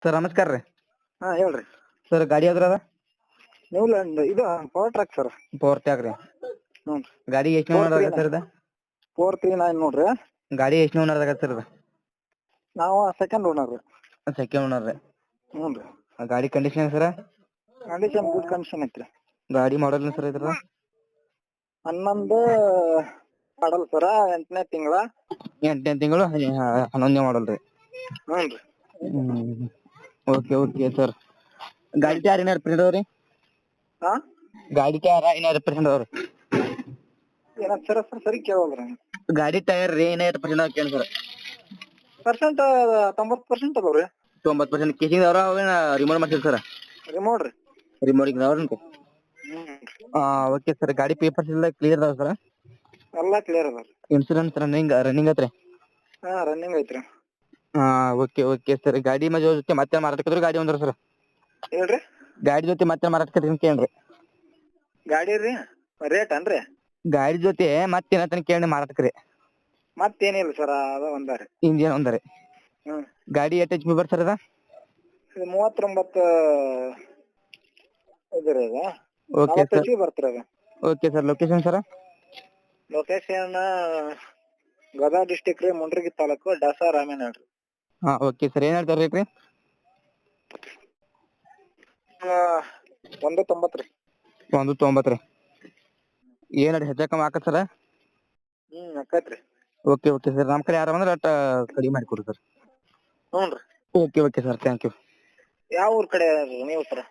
Sir ನಮಸ್ಕಾರ ರೀ. ಹಾ ಹೇಳ್ರಿ. ಸರ್ ಗಾಡಿ ಯಾವ್ದ್ರ ಅದ? ನ್ಯೂಲ್ಯಾಂಡ್ ಇದು power track sir. Power tag ರೀ. ಹ್ಞೂ ಗಾಡಿ ಎಷ್ಟು ಓನರ್ ಆಗತ್ತೆ ಸರ್ ಇದು? 439 ನೋಡ್ರಿ. ಗಾಡಿ ಎಷ್ಟು ಓನರ್ ಆಗತ್ತೆ ಸರ್ ಇದು? ನಾವು ಸೆಕೆಂಡ್ ಓನರ್ ರೀ. ಸೆಕೆಂಡ್ ಓನರ್ ರೀ. ಹ್ಞೂ ರೀ. ಗಾಡಿ condition sir? Condition good condition ಐತ್ರಿ. ಗಾಡಿ ಮಾಡಲ್ ಸರ್ ಇದ್ರ? 11 ಮಾಡಲ್ ಸರ, 8ನೇ ತಿಂಗಳ. 8ನೇ ತಿಂಗಳು 11ನೇ ಮಾಡಲ್ ರೀ. ಹ್ಞೂ ರೀ. Okay sir. ಗಾಡಿ ಟೈರ್ ಏನಾರು ಪ್ರಿಂಟ್ ಅದಾವ್ರಿ? ಹಾ ಗಾಡಿ ಟೈರ್ ಏನಾರು ಪ್ರಿಂಟ್ ಅದಾವ್ರಿ? ಏನಾಯ್ತು ಸರ್ ಸರಿ ಕೇಳೋದ್ರಿ. ಗಾಡಿ ಟೈರ್ ರೀ ಏನಾರು ಪ್ರಿಂಟ್ ಅದಾವ ಕೇಳಿ ಸರ್. ಪರ್ಸೆಂಟ್ 90% ಅದಾವ್ರಿ. 90% ಕೇಸಿಂಗ್ ಅವ್ರ ಅವೇನ ರಿಮೋಟ್ ಮಾಡ್ತೀರಿ ಸರ್? ರಿಮೋಟ್ ರೀ. ರಿಮೋಟಿಂಗ್ ಅವ್ರೇನ್ರಿ? Okay sir. ಗಾಡಿ ಪೇಪರ್ಸ್ ಎಲ್ಲ ಕ್ಲಿಯರ್ ಅದಾವ ಸರ್? ಎಲ್ಲ ಕ್ಲಿಯರ್ ಅದಾವ್ರಿ. ಇನ್ಸೂರೆನ್ಸ್ ರನ್ನಿಂಗ್ ಐತ್ರಿ? ಹಾ ರನ್ನಿಂಗ್ ಐತ್ರಿ. Okay sir. ಗಾಡಿ ಜೊತೆ ಮತ್ತೆ ಮಾರಾಟಕ್ಕಿದ್ರು ಗಾಡಿ ಒಂದ್ರ ಸರ್? ಹೇಳ್ರಿ. ಗಾಡಿ ಜೊತೆ ಮತ್ತೆ ಮಾರಾಟಕ್ಕೆ ಕೇಳ್ರಿ. ಗಾಡಿ ರೀ ರೇಟ್ ಅನ್ರಿ? ಗಾಡಿ ಜೊತೆ ಮತ್ತೆ ಏನಂತ ಕೇಳಿ ಮಾರಾಟಕ್ರಿ? ಮತ್ತೇನಿಲ್ಲ ಸರ್, ಅದ ಒಂದಾರಿ. ಇಂಜಿನ್ ಒಂದರಿ. ಹ್ಮ್. ಗಾಡಿ ಎಷ್ಟು HP ಬರ್ತ ಸರ್ ಅದ? 39 ಇದ್ರಿ ಅದ. Okay sir. 40 ಬರ್ತೀರಿ ಅದ. Okay sir. Location sir? Location Gadag district ರೀ, ಮುಂಡ್ರಿಗಿ ತಾಲೂಕು, ಡಾಸ ರಾಮೇನಹಳ್ಳಿ ರೀ. Okay sir. ಏನ್ ಹೇಳ್ತಾರ ರೇಟ್ ರೀ? 190 ರೀ. 190 ರೀ. ಏನಾರ ಹೆಚ್ಚು ಕಮ್ಮಿ ಆಕತ್ ಸರ್? ಆಕೈತ್ರಿ. Okay sir. ನಮ್ಮ ಕಡೆ ಯಾರು ಬಂದ್ರೆ ಕಡಿಮೆ ಮಾಡಿ ಕೊಡ್ರಿ ಸರ್. ಹ್ಞೂ ರೀ. Okay sir. Thank you. ಯಾವ ಊರ್ ಕಡೆ ನೀವು ಸರ್?